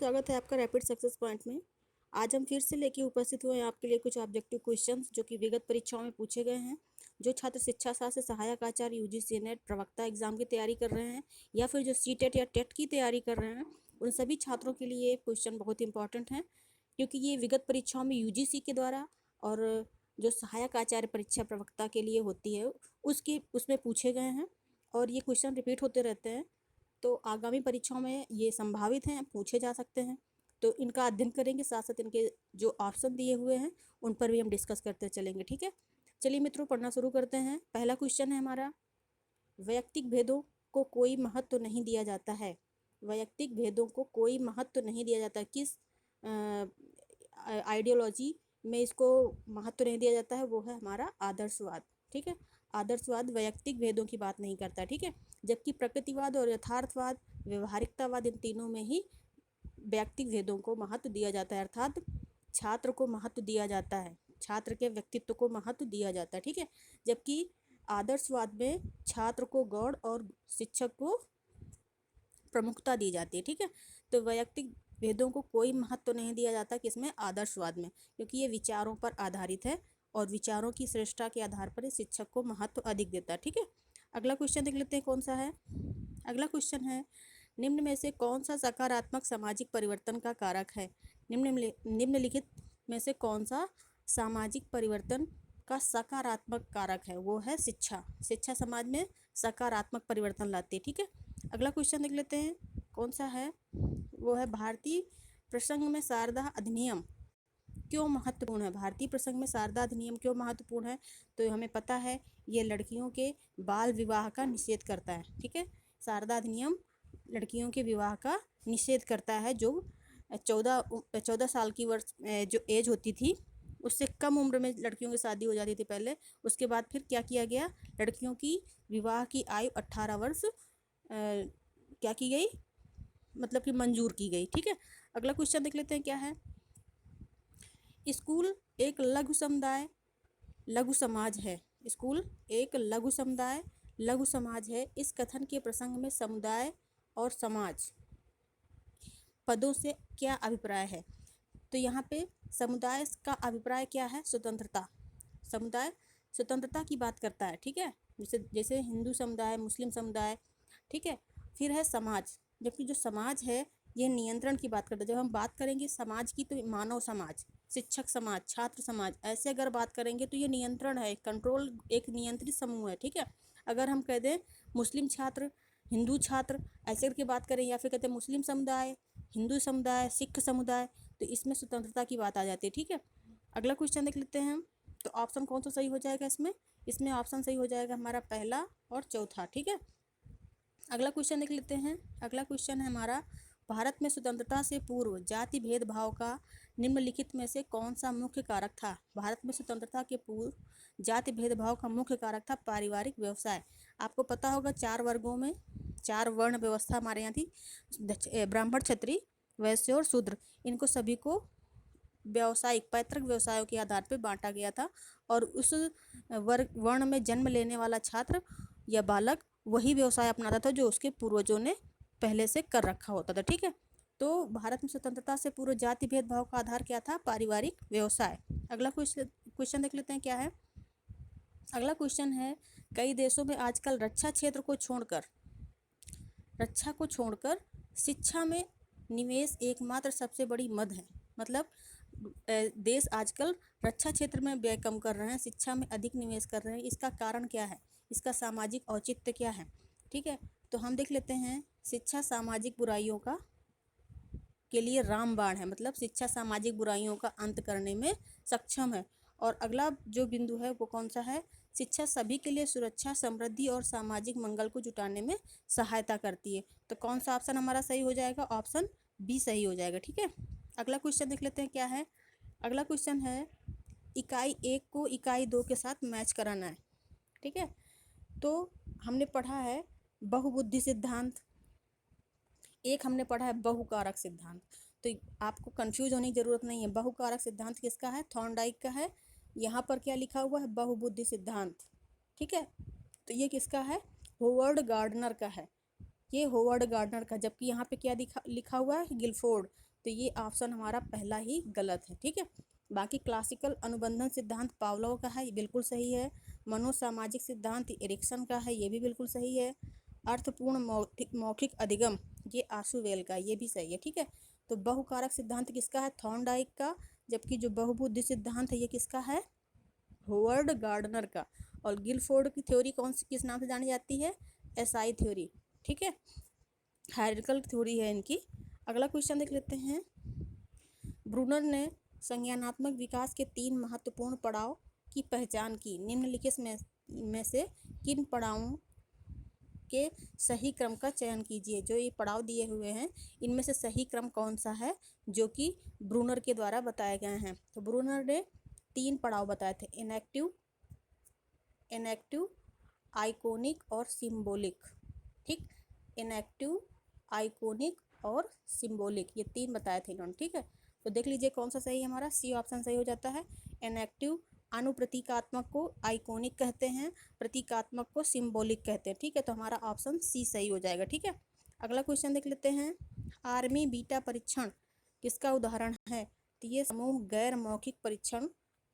स्वागत है आपका रैपिड सक्सेस पॉइंट में। आज हम फिर से लेके उपस्थित हुए हैं आपके लिए कुछ ऑब्जेक्टिव क्वेश्चंस जो कि विगत परीक्षाओं में पूछे गए हैं। जो छात्र शिक्षा शास्त्र से सहायक आचार्य यूजीसी नेट प्रवक्ता एग्जाम की तैयारी कर रहे हैं या फिर जो सीटेट या टेट की तैयारी कर रहे हैं, उन सभी छात्रों के लिए ये क्वेश्चन बहुत इंपॉर्टेंट है, क्योंकि ये विगत परीक्षाओं में यूजीसी के द्वारा और जो सहायक आचार्य परीक्षा प्रवक्ता के लिए होती है उसमें पूछे गए हैं और ये क्वेश्चन रिपीट होते रहते हैं। तो आगामी परीक्षाओं में ये संभावित हैं, पूछे जा सकते हैं, तो इनका अध्ययन करेंगे, साथ साथ इनके जो ऑप्शन दिए हुए हैं उन पर भी हम डिस्कस करते चलेंगे। ठीक है, चलिए मित्रों पढ़ना शुरू करते हैं। पहला क्वेश्चन है हमारा, वैयक्तिक भेदों को कोई महत्व नहीं दिया जाता है। वैयक्तिक भेदों को कोई महत्व नहीं दिया जाता, किस आइडियोलॉजी में इसको महत्व नहीं दिया जाता है? वो है हमारा आदर्शवाद। ठीक है, आदर्शवाद वैयक्तिक भेदों की बात नहीं करता। ठीक है, जबकि प्रकृतिवाद और यथार्थवाद, व्यवहारिकतावाद, इन तीनों में ही व्यक्तिक भेदों को महत्व दिया जाता है, अर्थात छात्र को महत्व दिया जाता है, छात्र के व्यक्तित्व को महत्व दिया जाता है। ठीक है, जबकि आदर्शवाद में छात्र को गौड़ और शिक्षक को प्रमुखता दी जाती है। ठीक है, तो वैयक्तिक भेदों को कोई महत्व नहीं दिया जाता किसमें? आदर्शवाद में, क्योंकि ये विचारों पर आधारित है और विचारों की श्रेष्ठता के आधार पर शिक्षक को महत्व अधिक देता है। ठीक है, अगला क्वेश्चन देख लेते हैं कौन सा है। अगला क्वेश्चन है, निम्न में से कौन सा सकारात्मक सामाजिक परिवर्तन का कारक है? निम्नलिखित में से कौन सा सामाजिक परिवर्तन का सकारात्मक कारक है? वो है शिक्षा। शिक्षा समाज में सकारात्मक परिवर्तन लाती है। ठीक है, अगला क्वेश्चन देख लेते हैं कौन सा है। वो है, भारतीय प्रसंग में शारदा अधिनियम क्यों महत्वपूर्ण है? भारतीय प्रसंग में शारदा अधिनियम क्यों महत्वपूर्ण है? तो हमें पता है ये लड़कियों के बाल विवाह का निषेध करता है। ठीक है, शारदा अधिनियम लड़कियों के विवाह का निषेध करता है। जो 14 साल की वर्ष जो एज होती थी उससे कम उम्र में लड़कियों की शादी हो जाती थी पहले। उसके बाद फिर क्या किया गया? लड़कियों की विवाह की आयु 18 वर्ष क्या की गई, मतलब कि मंजूर की गई। ठीक है, अगला क्वेश्चन देख लेते हैं क्या है। स्कूल एक लघु समुदाय लघु समाज है। स्कूल एक लघु समुदाय लघु समाज है। इस कथन के प्रसंग में समुदाय और समाज पदों से क्या अभिप्राय है? तो यहाँ पे समुदाय का अभिप्राय क्या है? स्वतंत्रता। समुदाय स्वतंत्रता की बात करता है। ठीक है, जैसे जैसे हिंदू समुदाय, मुस्लिम समुदाय। ठीक है, फिर है समाज, जबकि जो समाज है ये नियंत्रण की बात करता है। जब हम बात करेंगे समाज की तो मानव समाज, शिक्षक समाज, छात्र समाज, ऐसे अगर बात करेंगे तो ये नियंत्रण है, कंट्रोल, एक नियंत्रित समूह है। ठीक है, अगर हम कह दें मुस्लिम छात्र, हिंदू छात्र, ऐसे करके बात करें, या फिर कहते हैं मुस्लिम समुदाय, हिंदू समुदाय, सिख समुदाय, तो इसमें स्वतंत्रता की बात आ जाती है। ठीक है, अगला क्वेश्चन देख लेते हैं। तो ऑप्शन कौन सा सही हो जाएगा इसमें? इसमें ऑप्शन सही हो जाएगा हमारा पहला और चौथा। ठीक है, अगला क्वेश्चन देख लेते हैं। अगला क्वेश्चन है हमारा, भारत में स्वतंत्रता से पूर्व जाति भेदभाव का निम्नलिखित में से कौन सा मुख्य कारक था? भारत में स्वतंत्रता के पूर्व जाति भेदभाव का मुख्य कारक था पारिवारिक व्यवसाय। आपको पता होगा 4 वर्गों में 4 वर्ण व्यवस्था हमारे यहाँ थी, ब्राह्मण, क्षत्रिय, वैश्य और शूद्र। इनको सभी को व्यावसायिक पैतृक व्यवसायों के आधार पर बांटा गया था और उस वर्ण में जन्म लेने वाला छात्र या बालक वही व्यवसाय अपनाता था जो उसके पूर्वजों ने पहले से कर रखा होता था। ठीक है, तो भारत में स्वतंत्रता से पूर्व जाति भेदभाव का आधार क्या था? पारिवारिक व्यवसाय। अगला क्वेश्चन देख लेते हैं क्या है। अगला क्वेश्चन है, कई देशों में आजकल रक्षा क्षेत्र को छोड़कर शिक्षा में निवेश एकमात्र सबसे बड़ी मद है। मतलब देश आजकल रक्षा क्षेत्र में व्यय कम कर रहे हैं, शिक्षा में अधिक निवेश कर रहे हैं। इसका कारण क्या है? इसका सामाजिक औचित्य क्या है? ठीक है, तो हम देख लेते हैं, शिक्षा सामाजिक बुराइयों का के लिए रामबाण है, मतलब शिक्षा सामाजिक बुराइयों का अंत करने में सक्षम है। और अगला जो बिंदु है वो कौन सा है? शिक्षा सभी के लिए सुरक्षा, समृद्धि और सामाजिक मंगल को जुटाने में सहायता करती है। तो कौन सा ऑप्शन हमारा सही हो जाएगा? ऑप्शन बी सही हो जाएगा। ठीक है, अगला क्वेश्चन देख लेते हैं क्या है। अगला क्वेश्चन है, इकाई 1 को इकाई 2 के साथ मैच कराना है। ठीक है, तो हमने पढ़ा है बहुबुद्धि सिद्धांत, एक हमने पढ़ा है बहुकारक सिद्धांत। तो आपको कंफ्यूज होने की जरूरत नहीं है। बहुकारक सिद्धांत किसका है? थॉर्नडाइक का है। यहाँ पर क्या लिखा हुआ है? बहुबुद्धि सिद्धांत। ठीक है, तो ये किसका है? होवर्ड गार्डनर का है। ये होवर्ड गार्डनर का, जबकि यहाँ पे क्या लिखा हुआ है? गिलफोर्ड। तो ये ऑप्शन हमारा पहला ही गलत है। ठीक है, बाकी क्लासिकल अनुबंधन सिद्धांत पावलोव का है, ये बिल्कुल सही है। मनोसामाजिक सिद्धांत एरिक्सन का है, ये भी बिल्कुल सही है। अर्थपूर्ण मौखिक अधिगम ये आशुवेल का, ये भी सही है। ठीक है, तो बहुकारक सिद्धांत किसका है? थॉर्नडाइक का। जबकि जो बहुबुद्धि सिद्धांत है ये किसका है? होवर्ड गार्डनर का। और गिलफोर्ड की थ्योरी कौन सी किस नाम से जानी जाती है? SI theory. ठीक है, हायरार्किकल थ्योरी है इनकी। अगला क्वेश्चन देख लेते हैं। ब्रूनर ने संज्ञानात्मक विकास के 3 महत्वपूर्ण पड़ाव की पहचान की। निम्नलिखित में से किन पड़ावों के सही क्रम का चयन कीजिए। जो ये पड़ाव दिए हुए हैं इनमें से सही क्रम कौन सा है जो कि ब्रूनर के द्वारा बताए गए हैं? तो ब्रूनर ने 3 पड़ाव बताए थे, इनएक्टिव, आइकोनिक और सिंबॉलिक। ठीक, इनएक्टिव, आइकोनिक और सिंबॉलिक, ये 3 बताए थे इन्होंने। ठीक है, तो देख लीजिए कौन सा सही है हमारा। सी ऑप्शन सही हो जाता है। इनएक्टिव अनुप्रतीकात्मक को आइकोनिक कहते हैं, प्रतीकात्मक को सिंबॉलिक कहते हैं। ठीक है, तो हमारा ऑप्शन सी सही हो जाएगा। ठीक है, अगला क्वेश्चन देख लेते हैं। आर्मी बीटा परीक्षण किसका उदाहरण है? तो ये समूह गैर मौखिक परीक्षण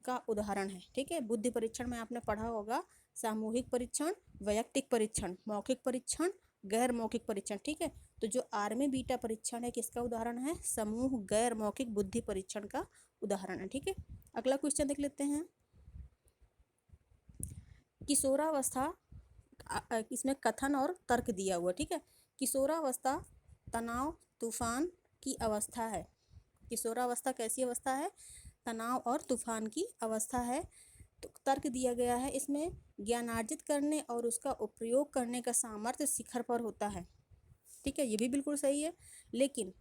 का उदाहरण है। ठीक है, बुद्धि परीक्षण में आपने पढ़ा होगा सामूहिक परीक्षण, वैयक्तिक परीक्षण, मौखिक परीक्षण, गैर मौखिक परीक्षण। ठीक है, तो जो आर्मी बीटा परीक्षण है किसका उदाहरण है? समूह गैर मौखिक बुद्धि परीक्षण का उदाहरण है। ठीक है, अगला क्वेश्चन देख लेते हैं। किशोरावस्था, इसमें कथन और तर्क दिया हुआ। ठीक है, किशोरावस्था तनाव तूफान की अवस्था है। किशोरावस्था कैसी अवस्था है? तनाव और तूफान की अवस्था है। तो तर्क दिया गया है इसमें, ज्ञानार्जित करने और उसका उपयोग करने का सामर्थ्य शिखर पर होता है। ठीक है, ये भी बिल्कुल सही है। लेकिन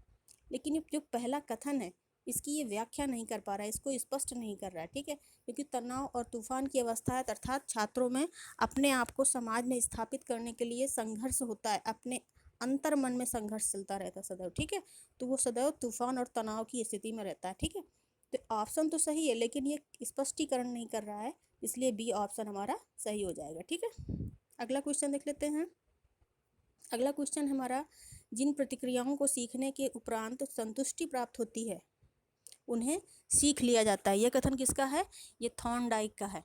ये जो पहला कथन है इसकी ये व्याख्या नहीं कर पा रहा है, इसको स्पष्ट नहीं कर रहा है। ठीक है, क्योंकि तनाव और तूफान की अवस्था है अर्थात छात्रों में अपने आप को समाज में स्थापित करने के लिए संघर्ष होता है, अपने अंतर मन में संघर्ष चलता रहता है सदैव। ठीक है, तो वो सदैव तूफान और तनाव की स्थिति में रहता है। ठीक है, तो ऑप्शन तो सही है लेकिन ये स्पष्टीकरण नहीं कर रहा है, इसलिए बी ऑप्शन हमारा सही हो जाएगा। ठीक है, अगला क्वेश्चन देख लेते हैं। अगला क्वेश्चन हमारा, जिन प्रतिक्रियाओं को सीखने के उपरांत संतुष्टि प्राप्त होती है उन्हें सीख लिया जाता है। यह कथन किसका है? ये थॉर्नडाइक का है।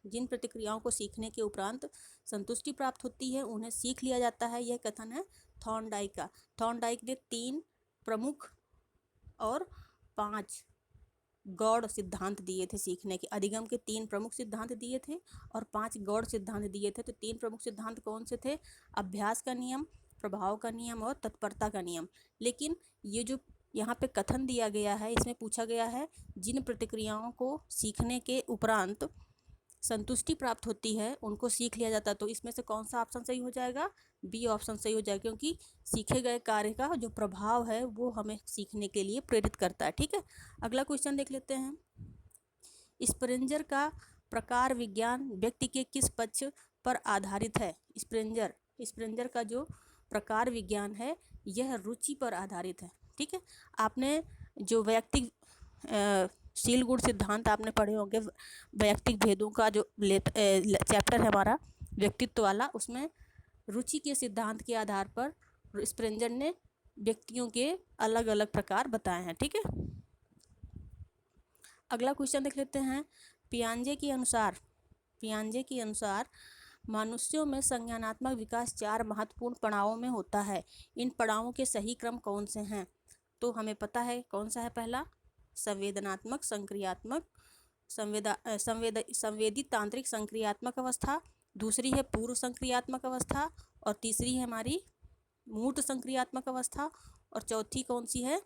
जिन प्रतिक्रियाओं को सीखने के उपरांत संतुष्टि प्राप्त होती है उन्हें सीख लिया जाता है, यह कथन है थॉर्नडाइक का। थॉर्नडाइक ने 3 प्रमुख और 5 गौड़ सिद्धांत दिए थे सीखने के। अधिगम के 3 प्रमुख सिद्धांत दिए थे और 5 गौड़ सिद्धांत दिए थे। तो 3 प्रमुख सिद्धांत कौन से थे? अभ्यास का नियम, प्रभाव का नियम और तत्परता का नियम। लेकिन ये जो यहाँ पे कथन दिया गया है इसमें पूछा गया है जिन प्रतिक्रियाओं को सीखने के उपरांत संतुष्टि प्राप्त होती है उनको सीख लिया जाता है। तो इसमें से कौन सा ऑप्शन सही हो जाएगा? बी ऑप्शन सही हो जाएगा, क्योंकि सीखे गए कार्य का जो प्रभाव है वो हमें सीखने के लिए प्रेरित करता है। ठीक है, अगला क्वेश्चन देख लेते हैं। स्प्रेंजर का प्रकार विज्ञान व्यक्ति के किस पक्ष पर आधारित है? स्प्रेंजर का जो प्रकार विज्ञान है यह रुचि पर आधारित है। ठीक है, आपने जो वैयक्तिक शील गुण सिद्धांत आपने पढ़े होंगे, वैयक्तिक भेदों का जो चैप्टर है हमारा व्यक्तित्व वाला, उसमें रुचि के सिद्धांत के आधार पर स्प्रेंजर ने व्यक्तियों के अलग अलग प्रकार बताए हैं। ठीक है, अगला क्वेश्चन देख लेते हैं। पियाजे के अनुसार मनुष्यों में संज्ञानात्मक विकास 4 महत्वपूर्ण पड़ावों में होता है। इन पड़ावों के सही क्रम कौन से हैं? तो हमें पता है कौन सा है। पहला संवेदनात्मक संक्रियात्मक संवेदी तांत्रिक संक्रियात्मक अवस्था, दूसरी है पूर्व संक्रियात्मक अवस्था और तीसरी है हमारी मूर्त संक्रियात्मक अवस्था और चौथी कौन सी है?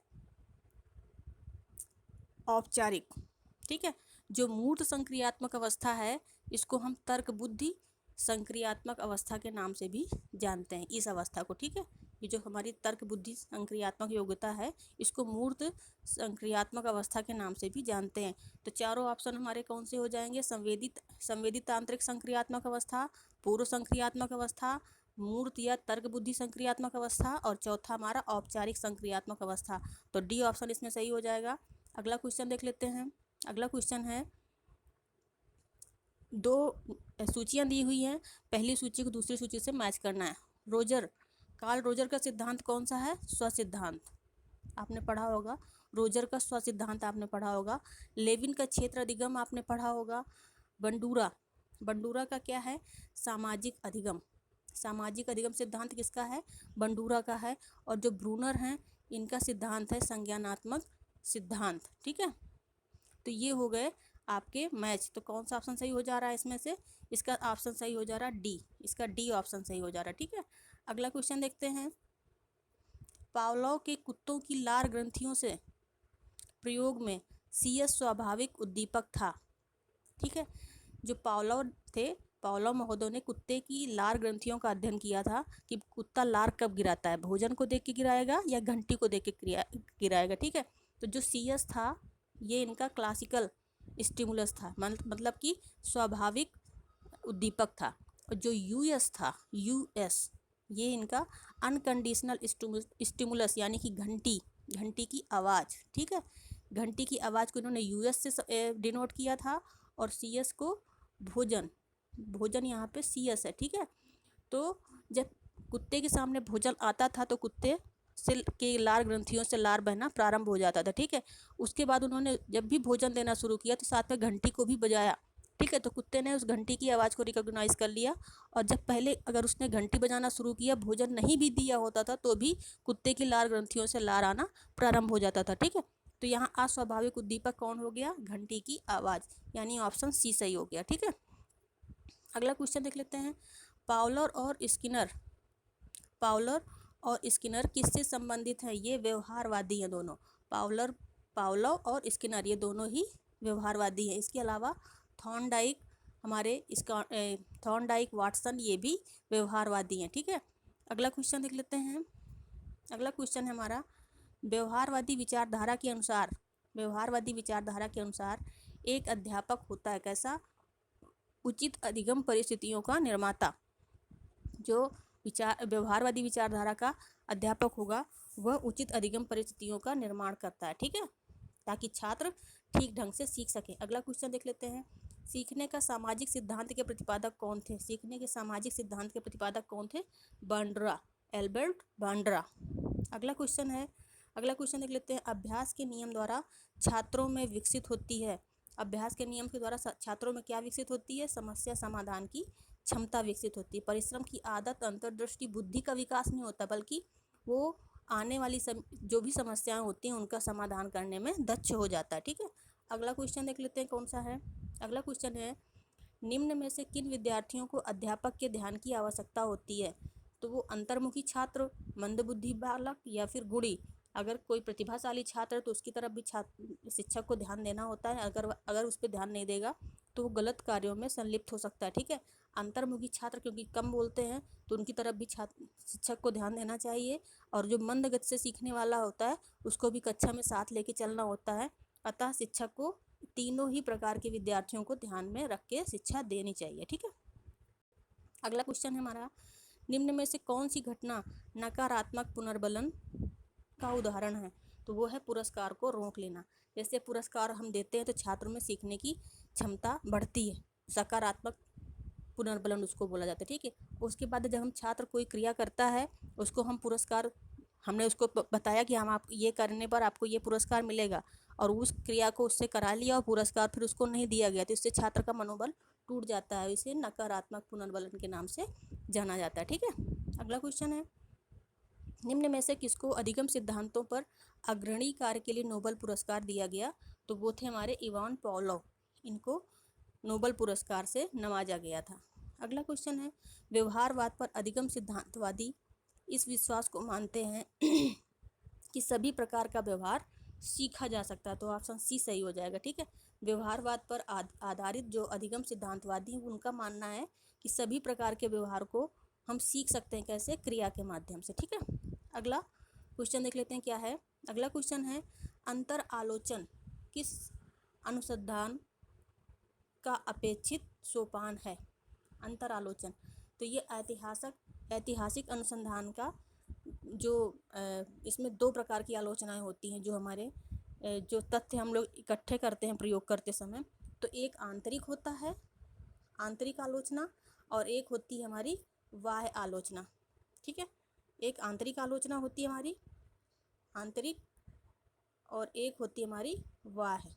औपचारिक। ठीक है, जो मूर्त संक्रियात्मक अवस्था है इसको हम तर्क बुद्धि संक्रियात्मक अवस्था के नाम से भी जानते हैं इस अवस्था को। ठीक है, ये जो हमारी तर्क बुद्धि संक्रियात्मक योग्यता है इसको मूर्त संक्रियात्मक अवस्था के नाम से भी जानते हैं। तो चारों ऑप्शन हमारे कौन से हो जाएंगे? संवेदी तांत्रिक संक्रियात्मक अवस्था, पूर्व संक्रियात्मक अवस्था, मूर्त या तर्क बुद्धि संक्रियात्मक अवस्था और चौथा हमारा औपचारिक संक्रियात्मक अवस्था। तो डी ऑप्शन इसमें सही हो जाएगा। अगला क्वेश्चन देख लेते हैं। अगला क्वेश्चन है, 2 सूचियां दी हुई हैं, पहली सूची को दूसरी सूची से मैच करना है। कार्ल रोजर का सिद्धांत कौन सा है? स्वसिद्धांत। आपने पढ़ा होगा, रोजर का स्वसिद्धांत आपने पढ़ा होगा, लेविन का क्षेत्र अधिगम आपने पढ़ा होगा, बंडूरा का क्या है, सामाजिक अधिगम। सामाजिक अधिगम सिद्धांत किसका है, बंडूरा का है। और जो ब्रूनर हैं इनका सिद्धांत है संज्ञानात्मक सिद्धांत। ठीक है, तो ये हो गए आपके मैच। तो कौन सा ऑप्शन सही हो जा रहा है इसमें से, इसका ऑप्शन सही हो जा रहा है डी, इसका डी ऑप्शन सही हो जा रहा है। ठीक है, अगला क्वेश्चन देखते हैं। पावलोव के कुत्तों की लार ग्रंथियों से प्रयोग में सीएस स्वाभाविक उद्दीपक था। ठीक है, जो पावलोव थे, पावलोव महोदय ने कुत्ते की लार ग्रंथियों का अध्ययन किया था कि कुत्ता लार कब गिराता है, भोजन को देख के गिराएगा या घंटी को देख के गिराएगा। ठीक है, तो जो सीएस था ये इनका क्लासिकल स्टिमुलस था, मतलब कि स्वाभाविक उद्दीपक था। और जो यूएस था, यूएस, ये इनका अनकंडीशनल स्टिमुलस यानी कि घंटी की आवाज़। ठीक है, घंटी की आवाज़ को इन्होंने यूएस से डिनोट किया था, और सीएस को भोजन यहाँ पे सीएस है। ठीक है, तो जब कुत्ते के सामने भोजन आता था तो कुत्ते से के लार ग्रंथियों से लार बहना प्रारंभ हो जाता था। ठीक है, उसके बाद उन्होंने जब भी भोजन देना शुरू किया तो साथ में घंटी को भी बजाया। ठीक है, तो कुत्ते ने उस घंटी की आवाज़ को रिकॉग्नाइज कर लिया, और जब पहले अगर उसने घंटी बजाना शुरू किया, भोजन नहीं भी दिया होता था तो भी कुत्ते की लार ग्रंथियों से लार आना प्रारंभ हो जाता था। ठीक है, तो यहाँ अस्वाभाविक उद्दीपक कौन हो गया, घंटी की आवाज़, यानी ऑप्शन सी सही हो गया। ठीक है, अगला क्वेश्चन देख लेते हैं। पावलर और स्किनर किससे संबंधित हैं, ये व्यवहारवादी हैं दोनों। पावलव और स्किनर ये दोनों ही व्यवहारवादी हैं। इसके अलावा थॉर्नडाइक, थॉर्नडाइक वाटसन, ये भी व्यवहारवादी हैं। ठीक है, अगला क्वेश्चन देख लेते हैं। अगला क्वेश्चन है हमारा, व्यवहारवादी विचारधारा के अनुसार एक अध्यापक होता है कैसा, उचित अधिगम परिस्थितियों का निर्माता। जो व्यवहारवादी विचारधारा का अध्यापक होगा वह उचित अधिगम परिस्थितियों का निर्माण करता है। ठीक है, ताकि छात्र ठीक ढंग से सीख सके। अगला क्वेश्चन देख लेते हैं। सीखने का सामाजिक सिद्धांत के प्रतिपादक कौन थे, सीखने के सामाजिक सिद्धांत के प्रतिपादक कौन थे, बांड्रा, एल्बर्ट बांड्रा। अगला क्वेश्चन देख लेते हैं। अभ्यास के नियम द्वारा छात्रों में विकसित होती है, अभ्यास के नियम के द्वारा छात्रों में क्या विकसित होती है, समस्या समाधान की क्षमता विकसित होती है। परिश्रम की आदत, अंतर्दृष्टि, बुद्धि का विकास नहीं होता, बल्कि वो आने वाली जो भी समस्याएं होती हैं उनका समाधान करने में दक्ष हो जाता है। ठीक है, अगला क्वेश्चन देख लेते हैं कौन सा है। अगला क्वेश्चन है, निम्न में से किन विद्यार्थियों को अध्यापक के ध्यान की आवश्यकता होती है, तो वो अंतर्मुखी छात्र, मंदबुद्धि बालक, या फिर गुणी। अगर कोई प्रतिभाशाली छात्र है तो उसकी तरफ भी शिक्षक को ध्यान देना होता है। अगर उस पर ध्यान नहीं देगा तो वो गलत कार्यों में संलिप्त हो सकता है। ठीक है, अंतर्मुखी छात्र क्योंकि कम बोलते हैं तो उनकी तरफ भी शिक्षक को ध्यान देना चाहिए, और जो मंद गति से सीखने वाला होता है उसको भी कक्षा में साथ लेके चलना होता है। अतः शिक्षक को तीनों ही प्रकार के विद्यार्थियों को ध्यान में रख के शिक्षा देनी चाहिए। ठीक है, अगला क्वेश्चन है हमारा, निम्न में से कौन सी घटना नकारात्मक पुनर्बलन का उदाहरण है, तो वो है पुरस्कार को रोक लेना। जैसे पुरस्कार हम देते हैं तो छात्रों में सीखने की क्षमता बढ़ती है, सकारात्मक पुनर्बलन उसको बोला जाता है। ठीक है, उसके बाद जब हम छात्र कोई क्रिया करता है उसको हम पुरस्कार, हमने उसको बताया कि हम आप ये करने पर आपको ये पुरस्कार मिलेगा, और उस क्रिया को उससे करा लिया और पुरस्कार फिर उसको नहीं दिया गया तो इससे छात्र का मनोबल टूट जाता है। इसे नकारात्मक पुनर्बलन के नाम से जाना जाता है। ठीक है, अगला क्वेश्चन है, निम्न में से किसको अधिगम सिद्धांतों पर अग्रणी कार्य के लिए नोबेल पुरस्कार दिया गया, तो वो थे हमारे इवान पावलोव, इनको नोबेल पुरस्कार से नवाजा गया था। अगला क्वेश्चन है, व्यवहारवाद पर अधिगम सिद्धांतवादी इस विश्वास को मानते हैं कि सभी प्रकार का व्यवहार सीखा जा सकता है, तो ऑप्शन सी सही हो जाएगा। ठीक है, व्यवहारवाद पर आधारित जो अधिगम सिद्धांतवादी हैं उनका मानना है कि सभी प्रकार के व्यवहार को हम सीख सकते हैं, कैसे, क्रिया के माध्यम से। ठीक है, अगला क्वेश्चन देख लेते हैं क्या है। अगला क्वेश्चन है, अंतर आलोचन किस अनुसंधान का अपेक्षित सोपान है, अंतर आलोचन, तो ये ऐतिहासिक अनुसंधान का जो इसमें दो प्रकार की आलोचनाएं होती हैं, जो हमारे जो तथ्य हम लोग इकट्ठे करते हैं प्रयोग करते समय, तो एक आंतरिक होता है, आंतरिक आलोचना, और एक होती है हमारी बाह्य आलोचना। ठीक है, एक आंतरिक आलोचना होती है हमारी आंतरिक, और एक होती है हमारी वाह।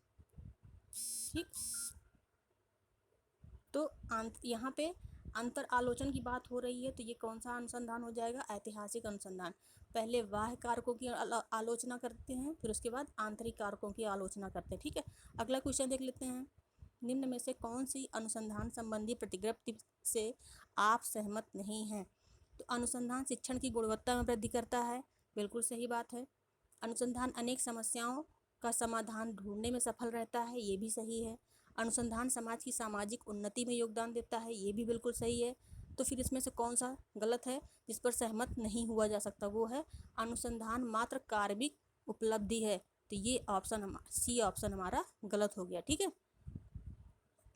ठीक, तो यहाँ पे अंतर आलोचन की बात हो रही है, तो ये कौन सा अनुसंधान हो जाएगा? ऐतिहासिक अनुसंधान। पहले बाह्य कारकों की आलोचना करते हैं, फिर उसके बाद आंतरिक कारकों की आलोचना करते हैं। ठीक है, अगला क्वेश्चन देख लेते हैं। निम्न में से कौन सी अनुसंधान संबंधी प्रतिज्ञप्ति से आप सहमत नहीं हैं? तो अनुसंधान शिक्षण की गुणवत्ता में वृद्धि करता है, बिल्कुल सही बात है। अनुसंधान अनेक समस्याओं का समाधान ढूंढने में सफल रहता है, ये भी सही है। अनुसंधान समाज की सामाजिक उन्नति में योगदान देता है, ये भी बिल्कुल सही है। तो फिर इसमें से कौन सा गलत है जिस पर सहमत नहीं हुआ जा सकता? वो है अनुसंधान मात्र कार्मिक उपलब्धि है, तो ये ऑप्शन सी ऑप्शन हमारा गलत हो गया। ठीक है,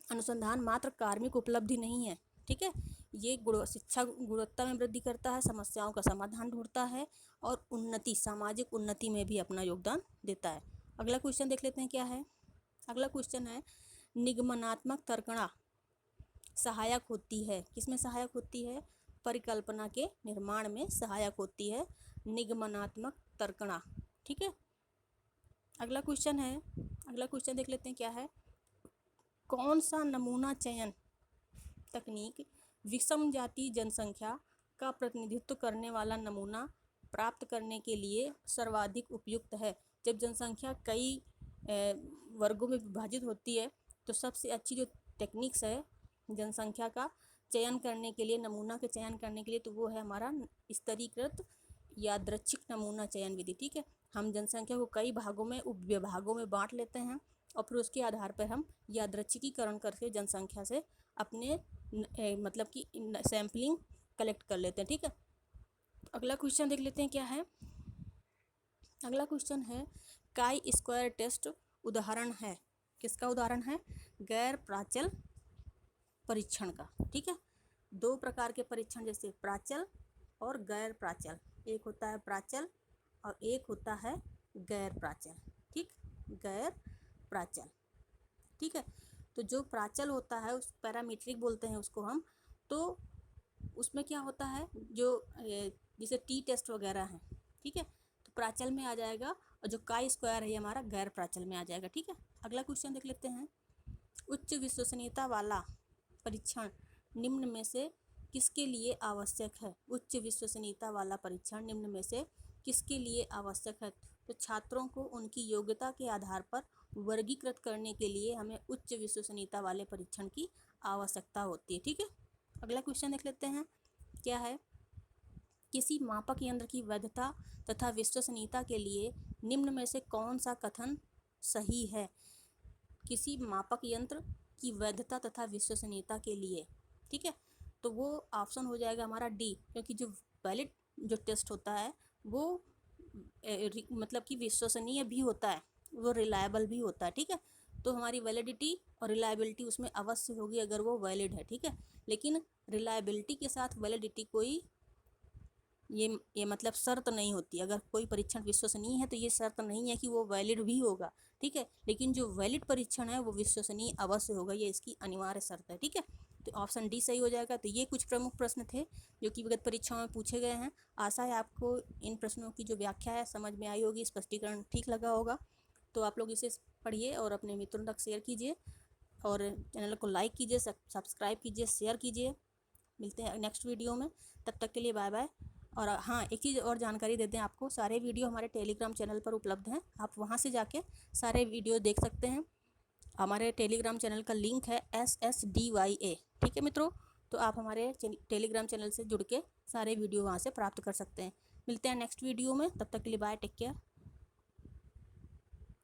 अनुसंधान मात्र कार्मिक उपलब्धि नहीं है। ठीक है, ये शिक्षा गुणवत्ता में वृद्धि करता है, समस्याओं का समाधान ढूंढता है और उन्नति, सामाजिक उन्नति में भी अपना योगदान देता है। अगला क्वेश्चन देख लेते हैं क्या है। अगला क्वेश्चन है, निगमनात्मक तर्कणा सहायक होती है, किसमें सहायक होती है? परिकल्पना के निर्माण में सहायक होती है निगमनात्मक तर्कणा। ठीक है, अगला क्वेश्चन है, अगला क्वेश्चन देख लेते हैं क्या है। कौन सा नमूना चयन तकनीक विषम जाति जनसंख्या का प्रतिनिधित्व करने वाला नमूना प्राप्त करने के लिए सर्वाधिक उपयुक्त है? जब जनसंख्या कई वर्गों में विभाजित होती है, तो सबसे अच्छी जो टेक्निक्स है जनसंख्या का चयन करने के लिए, नमूना के चयन करने के लिए, तो वो है हमारा स्तरीकृत यादृच्छिक नमूना चयन विधि। ठीक है, हम जनसंख्या को कई भागों में, उप विभागों में बांट लेते हैं और फिर उसके आधार पर हम यादृच्छिकीकरण करके जनसंख्या से अपने मतलब कि सैम्पलिंग कलेक्ट कर लेते हैं। ठीक है, अगला क्वेश्चन देख लेते हैं क्या है। अगला क्वेश्चन है, काई स्क्वायर टेस्ट उदाहरण है, किसका उदाहरण है? गैर प्राचल परीक्षण का। ठीक है, दो प्रकार के परीक्षण, जैसे प्राचल और गैर प्राचल, एक होता है प्राचल और एक होता है गैर प्राचल। ठीक, गैर प्राचल। ठीक है, तो जो प्राचल होता है उस पैरामीट्रिक बोलते हैं उसको हम, तो उसमें क्या होता है, जो जैसे टी टेस्ट वगैरह हैं, ठीक है, तो प्राचल में आ जाएगा, और जो काई स्क्वायर है हमारा गैर प्राचल में आ जाएगा। ठीक है, अगला क्वेश्चन देख लेते हैं। उच्च विश्वसनीयता वाला परीक्षण निम्न में से किसके लिए आवश्यक है? उच्च विश्वसनीयता वाला परीक्षण निम्न में से किसके लिए आवश्यक है? तो छात्रों को उनकी योग्यता के आधार पर वर्गीकृत करने के लिए हमें उच्च विश्वसनीयता वाले परीक्षण की आवश्यकता होती है। ठीक है, अगला क्वेश्चन देख लेते हैं क्या है। किसी मापक यंत्र की वैधता तथा विश्वसनीयता के लिए निम्न में से कौन सा कथन सही है? किसी मापक यंत्र की वैधता तथा विश्वसनीयता के लिए, ठीक है, तो वो ऑप्शन हो जाएगा हमारा डी, क्योंकि जो वैलिड जो टेस्ट होता है वो मतलब कि विश्वसनीय भी होता है, वो रिलायबल भी होता है। ठीक है, तो हमारी वैलिडिटी और रिलायबिलिटी उसमें अवश्य होगी अगर वो वैलिड है। ठीक है, लेकिन रिलायबिलिटी के साथ वैलिडिटी कोई ये मतलब शर्त नहीं होती। अगर कोई परीक्षण विश्वसनीय है तो ये शर्त नहीं है कि वो वैलिड भी होगा। ठीक है, लेकिन जो वैलिड परीक्षण है वो विश्वसनीय अवश्य होगा, ये इसकी अनिवार्य शर्त है। ठीक है, तो ऑप्शन डी सही हो जाएगा। तो ये कुछ प्रमुख प्रश्न थे जो कि विगत परीक्षाओं में पूछे गए हैं। आशा है आपको इन प्रश्नों की जो व्याख्या है समझ में आई होगी, स्पष्टीकरण ठीक लगा होगा। तो आप लोग इसे पढ़िए और अपने मित्रों तक शेयर कीजिए और चैनल को लाइक कीजिए, सब्सक्राइब कीजिए, शेयर कीजिए। मिलते हैं नेक्स्ट वीडियो में, तब तक के लिए बाय बाय। और हाँ, एक चीज़ और जानकारी देते हैं आपको, सारे वीडियो हमारे टेलीग्राम चैनल पर उपलब्ध हैं, आप वहाँ से जाके सारे वीडियो देख सकते हैं। हमारे टेलीग्राम चैनल का लिंक है SSDYA। ठीक है मित्रों, तो आप हमारे टेलीग्राम चैनल से जुड़ के सारे वीडियो वहाँ से प्राप्त कर सकते हैं। मिलते हैं नेक्स्ट वीडियो में, तब तक के लिए बाय, टेक केयर।